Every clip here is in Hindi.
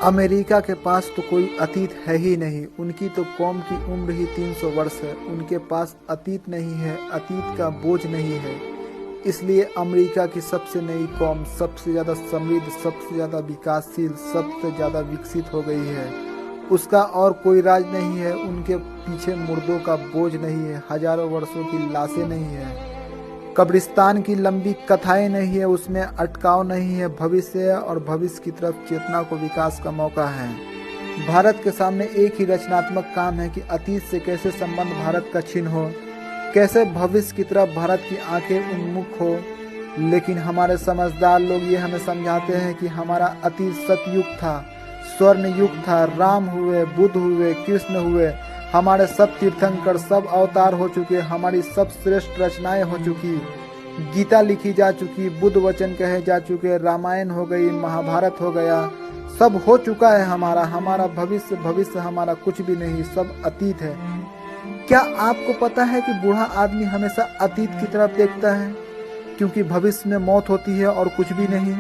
अमेरिका के पास तो कोई अतीत है ही नहीं। उनकी तो कौम की उम्र ही 300 वर्ष है। उनके पास अतीत नहीं है, अतीत का बोझ नहीं है। इसलिए अमेरिका की सबसे नई कौम सबसे ज़्यादा समृद्ध, सबसे ज़्यादा विकासशील, सबसे ज़्यादा विकसित हो गई है। उसका और कोई राज नहीं है। उनके पीछे मुर्दों का बोझ नहीं है, हजारों वर्षों की लाशें नहीं है, कब्रिस्तान की लंबी कथाएं नहीं है, उसमें अटकाव नहीं है। भविष्य है और भविष्य की तरफ चेतना को विकास का मौका है। भारत के सामने एक ही रचनात्मक काम है कि अतीत से कैसे संबंध भारत का छिन्न हो, कैसे भविष्य की तरफ भारत की आंखें उन्मुख हो। लेकिन हमारे समझदार लोग ये हमें समझाते हैं कि हमारा अतीत सतयुग था, स्वर्ण युग था, राम हुए, बुद्ध हुए, कृष्ण हुए, हमारे सब तीर्थंकर, सब अवतार हो चुके, हमारी सब श्रेष्ठ रचनाएं हो चुकी, गीता लिखी जा चुकी, बुद्ध वचन कहे जा चुके, रामायण हो गई, महाभारत हो गया, सब हो चुका है। हमारा भविष्य हमारा कुछ भी नहीं, सब अतीत है। क्या आपको पता है कि बूढ़ा आदमी हमेशा अतीत की तरफ देखता है, क्योंकि भविष्य में मौत होती है और कुछ भी नहीं।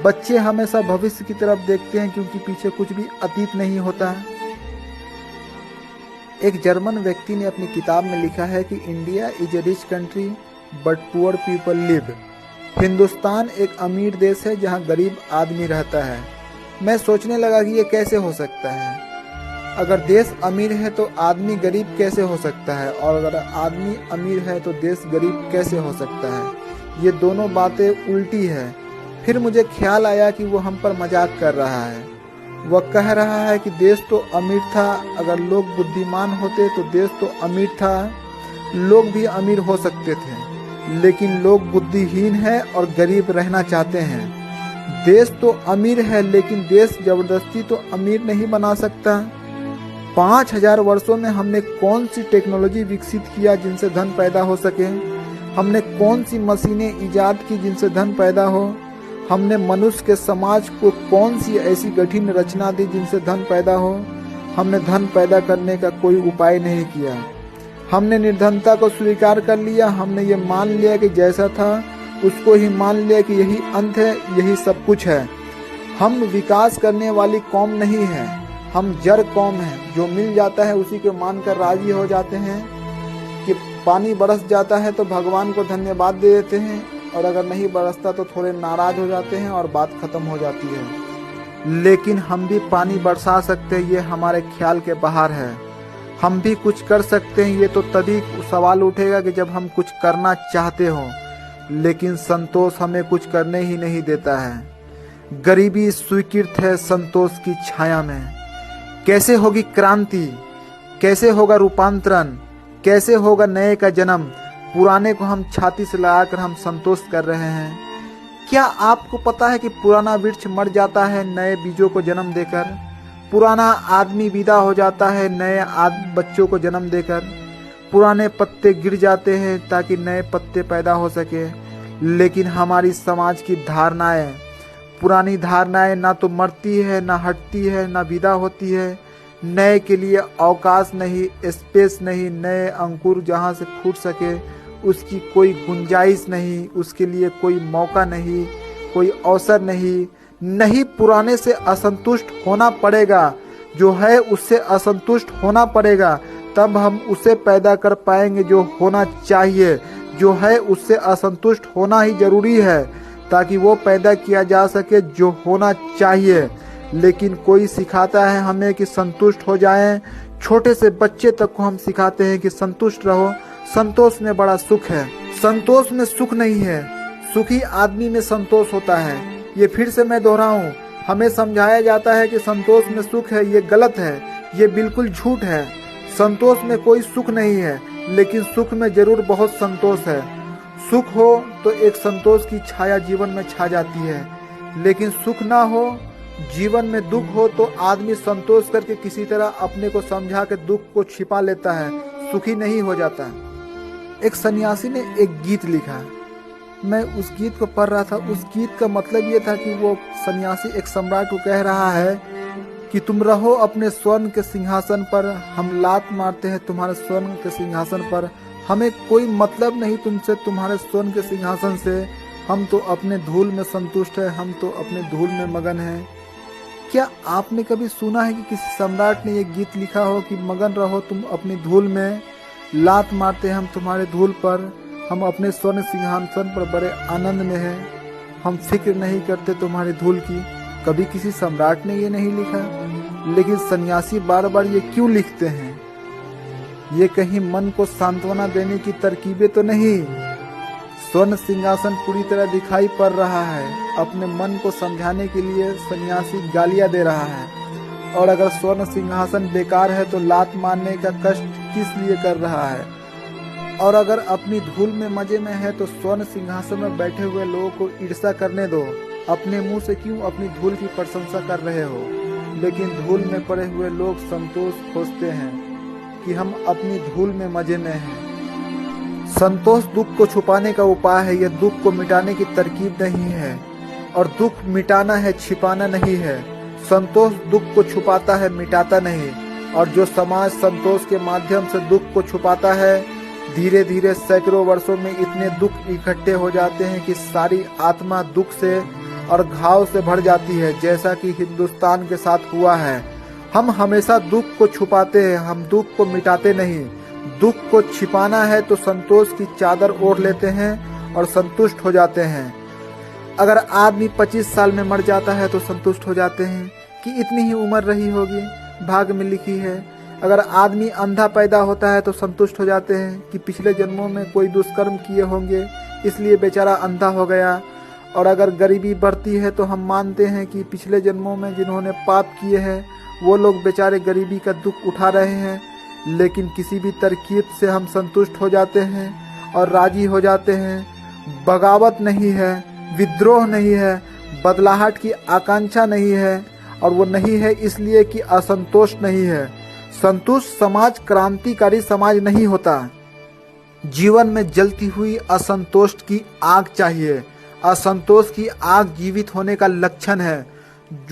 बच्चे हमेशा भविष्य की तरफ देखते हैं, क्योंकि पीछे कुछ भी अतीत नहीं होता है। एक जर्मन व्यक्ति ने अपनी किताब में लिखा है कि India is a rich country but poor people live. Hindustan एक अमीर देश है जहां गरीब आदमी रहता है। मैं सोचने लगा कि ये कैसे हो सकता है। अगर देश अमीर है तो आदमी गरीब कैसे हो सकता है, और अगर आदमी अमीर है तो देश गरीब कैसे हो सकता है। ये दोनों बातें उल्टी है। फिर मुझे ख्याल आया कि वो हम पर मजाक कर रहा है। वह कह रहा है कि देश तो अमीर था, अगर लोग बुद्धिमान होते तो देश तो अमीर था, लोग भी अमीर हो सकते थे, लेकिन लोग बुद्धिहीन हैं और गरीब रहना चाहते हैं। देश तो अमीर है, लेकिन देश जबरदस्ती तो अमीर नहीं बना सकता। 5000 वर्षों में हमने कौन सी टेक्नोलॉजी विकसित किया जिनसे धन पैदा हो सके? हमने कौन सी मशीनें ईजाद की जिनसे धन पैदा हो? हमने मनुष्य के समाज को कौन सी ऐसी कठिन रचना दी जिनसे धन पैदा हो? हमने धन पैदा करने का कोई उपाय नहीं किया। हमने निर्धनता को स्वीकार कर लिया। हमने ये मान लिया कि जैसा था उसको ही मान लिया कि यही अंत है, यही सब कुछ है। हम विकास करने वाली कौम नहीं है, हम जड़ कौम है। जो मिल जाता है उसी को मानकर राजी हो जाते हैं। कि पानी बरस जाता है तो भगवान को धन्यवाद दे देते हैं, और अगर नहीं बरसता तो थोड़े नाराज हो जाते हैं और बात खत्म हो जाती है। लेकिन हम भी पानी बरसा सकते हैं, ये हमारे ख्याल के बाहर है। हम भी कुछ कर सकते हैं, ये तो तभी सवाल उठेगा कि जब हम कुछ करना चाहते हो। लेकिन संतोष हमें कुछ करने ही नहीं देता है। गरीबी स्वीकृत है संतोष की छाया में। कैसे होगी क्रांति, कैसे होगा रूपांतरण, कैसे होगा नए का जन्म? पुराने को हम छाती से लगाकर हम संतोष कर रहे हैं। क्या आपको पता है कि पुराना वृक्ष मर जाता है नए बीजों को जन्म देकर? पुराना आदमी विदा हो जाता है नए बच्चों को जन्म देकर। पुराने पत्ते गिर जाते हैं ताकि नए पत्ते पैदा हो सके। लेकिन हमारी समाज की धारणाएं, पुरानी धारणाएं ना तो मरती है, ना हटती है, ना विदा होती है। नए के लिए अवकाश नहीं, स्पेस नहीं, नए अंकुर जहां से फूट सके उसकी कोई गुंजाइश नहीं, उसके लिए कोई मौका नहीं, कोई अवसर नहीं। पुराने से असंतुष्ट होना पड़ेगा, जो है उससे असंतुष्ट होना पड़ेगा, तब हम उसे पैदा कर पाएंगे जो होना चाहिए। जो है उससे असंतुष्ट होना ही जरूरी है ताकि वो पैदा किया जा सके जो होना चाहिए। लेकिन कोई सिखाता है हमें कि संतुष्ट हो जाएं। छोटे से बच्चे तक को हम सिखाते हैं कि संतुष्ट रहो, संतोष में बड़ा सुख है। संतोष में सुख नहीं है, सुखी आदमी में संतोष होता है। ये फिर से मैं दोहराऊं, हमें समझाया जाता है कि संतोष में सुख है। ये गलत है, ये बिल्कुल झूठ है। संतोष में कोई सुख नहीं है, लेकिन सुख में जरूर बहुत संतोष है। सुख हो तो एक संतोष की छाया जीवन में छा जाती है, लेकिन सुख ना हो, जीवन में दुख हो, तो आदमी संतोष करके किसी तरह अपने को समझा के दुख को छिपा लेता है, सुखी नहीं हो जाता। एक सन्यासी ने एक गीत लिखा, मैं उस गीत को पढ़ रहा था। उस गीत का मतलब ये था कि वो सन्यासी एक सम्राट को कह रहा है कि तुम रहो अपने स्वर्ण के सिंहासन पर, हम लात मारते हैं तुम्हारे स्वर्ण के सिंहासन पर, हमें कोई मतलब नहीं तुमसे, तुम्हारे स्वर्ण के सिंहासन से। हम तो अपने धूल में संतुष्ट है, हम तो अपने धूल में मगन हैं। क्या आपने कभी सुना है कि किसी सम्राट ने ये गीत लिखा हो कि मगन रहो तुम अपनी धूल में, लात मारते हम तुम्हारे धूल पर, हम अपने स्वर्ण सिंहासन पर बड़े आनंद में हैं, हम फिक्र नहीं करते तुम्हारी धूल की। कभी किसी सम्राट ने ये नहीं लिखा, लेकिन सन्यासी बार बार ये क्यों लिखते हैं? ये कहीं मन को सांत्वना देने की तरकीबें तो नहीं? स्वर्ण सिंहासन पूरी तरह दिखाई पड़ रहा है, अपने मन को समझाने के लिए सन्यासी गालियां दे रहा है। और अगर स्वर्ण सिंहासन बेकार है तो लात मारने का कष्ट किस लिए कर रहा है? और अगर अपनी धूल में मजे में है तो स्वर्ण सिंहासन में बैठे हुए लोगों को ईर्ष्या करने दो। अपने मुंह से क्यों अपनी धूल की प्रशंसा कर रहे हो? लेकिन धूल में पड़े हुए लोग संतोष खोजते हैं कि हम अपनी धूल में मजे में हैं। संतोष दुख को छुपाने का उपाय है, यह दुख को मिटाने की तरकीब नहीं है। और दुख मिटाना है, छिपाना नहीं है। संतोष दुख को छुपाता है, मिटाता नहीं। और जो समाज संतोष के माध्यम से दुख को छुपाता है, धीरे धीरे सैकड़ों वर्षों में इतने दुख इकट्ठे हो जाते हैं कि सारी आत्मा दुख से और घाव से भर जाती है, जैसा कि हिंदुस्तान के साथ हुआ है। हम हमेशा दुख को छुपाते हैं, हम दुख को मिटाते नहीं। दुख को छिपाना है तो संतोष की चादर ओढ़ लेते हैं और संतुष्ट हो जाते हैं। अगर आदमी 25 साल में मर जाता है तो संतुष्ट हो जाते हैं कि इतनी ही उम्र रही होगी, भाग्य में लिखी है। अगर आदमी अंधा पैदा होता है तो संतुष्ट हो जाते हैं कि पिछले जन्मों में कोई दुष्कर्म किए होंगे, इसलिए बेचारा अंधा हो गया। और अगर गरीबी बढ़ती है तो हम मानते हैं कि पिछले जन्मों में जिन्होंने पाप किए हैं वो लोग बेचारे गरीबी का दुख उठा रहे हैं। लेकिन किसी भी तरकीब से हम संतुष्ट हो जाते हैं और राजी हो जाते हैं। बगावत नहीं है, विद्रोह नहीं है, बदलाहट की आकांक्षा नहीं है। और वो नहीं है इसलिए कि असंतोष नहीं है। संतुष्ट समाज क्रांतिकारी समाज नहीं होता। जीवन में जलती हुई असंतोष की आग चाहिए। असंतोष की आग जीवित होने का लक्षण है।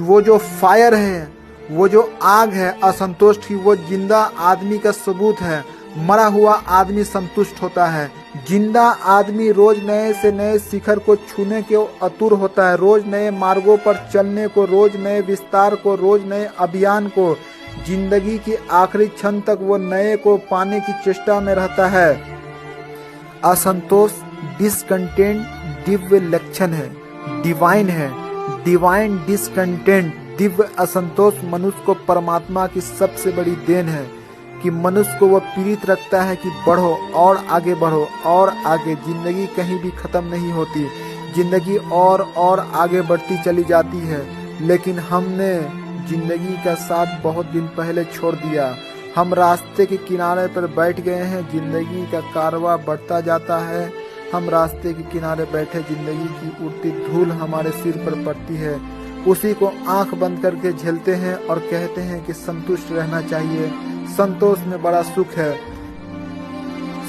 वो जो फायर है, वो जो आग है असंतोष की, वो जिंदा आदमी का सबूत है। मरा हुआ आदमी संतुष्ट होता है। जिंदा आदमी रोज नए से नए शिखर को छूने के आतुर होता है, रोज नए मार्गों पर चलने को, रोज नए विस्तार को, रोज नए अभियान को। जिंदगी की आखिरी क्षण तक वो नए को पाने की चेष्टा में रहता है। असंतोष डिसकंटेंट दिव्य लक्षण है, डिवाइन है। डिवाइन डिसकंटेंट, दिव्य असंतोष मनुष्य को परमात्मा की सबसे बड़ी देन है कि मनुष्य को वह पीड़ित रखता है कि बढ़ो और आगे बढ़ो और आगे। जिंदगी कहीं भी खत्म नहीं होती, जिंदगी और आगे बढ़ती चली जाती है। लेकिन हमने जिंदगी का साथ बहुत दिन पहले छोड़ दिया। हम रास्ते के किनारे पर बैठ गए हैं, जिंदगी का कारवां बढ़ता जाता है। हम रास्ते के किनारे बैठे, जिंदगी की उड़ती धूल हमारे सिर पर पड़ती है, उसी को आंख बंद करके झेलते हैं और कहते हैं कि संतुष्ट रहना चाहिए। संतोष में बड़ा सुख है।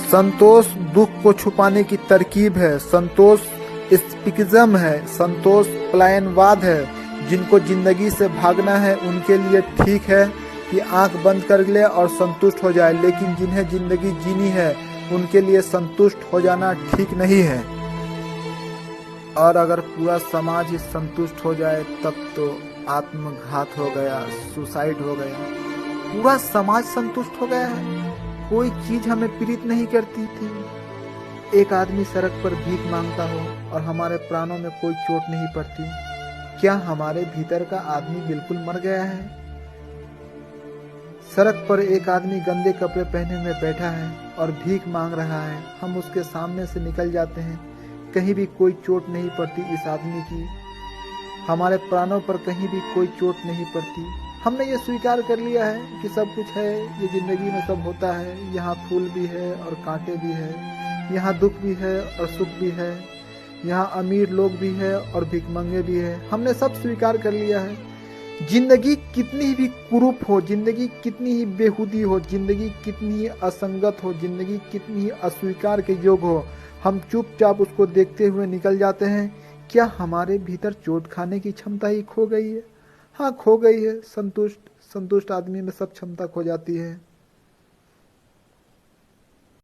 संतोष दुख को छुपाने की तरकीब है। संतोष एस्केपिज्म है। संतोष पलायनवाद है। जिनको जिंदगी से भागना है उनके लिए ठीक है कि आंख बंद कर ले और संतुष्ट हो जाए, लेकिन जिन्हें जिंदगी जीनी है उनके लिए संतुष्ट हो जाना ठीक नहीं है। और अगर पूरा समाज ही संतुष्ट हो जाए तब तो आत्मघात हो गया, सुसाइड हो गया। पूरा समाज संतुष्ट हो गया है, कोई चीज हमें पीड़ित नहीं करती थी। एक आदमी सड़क पर भीख मांगता हो और हमारे प्राणों में कोई चोट नहीं पड़ती, क्या हमारे भीतर का आदमी बिल्कुल मर गया है? सड़क पर एक आदमी गंदे कपड़े पहने हुए बैठा है और भीख मांग रहा है, हम उसके सामने से निकल जाते हैं, कहीं भी कोई चोट नहीं पड़ती इस आदमी की, हमारे प्राणों पर कहीं भी कोई चोट नहीं पड़ती। हमने ये स्वीकार कर लिया है कि सब कुछ है, ये जिंदगी में सब होता है, यहाँ फूल भी है और कांटे भी है, यहाँ दुख भी है और सुख भी है, यहाँ अमीर लोग भी है और भिखमंगे भी है। हमने सब स्वीकार कर लिया है। जिंदगी कितनी भी कुरूप हो, जिंदगी कितनी ही बेहूदी हो, जिंदगी कितनी ही असंगत हो, जिंदगी कितनी ही अस्वीकार के योग्य हो, हम चुपचाप उसको देखते हुए निकल जाते हैं। क्या हमारे भीतर चोट खाने की क्षमता ही खो गई है? हाँ, खो गई है। संतुष्ट आदमी में सब क्षमता खो जाती है।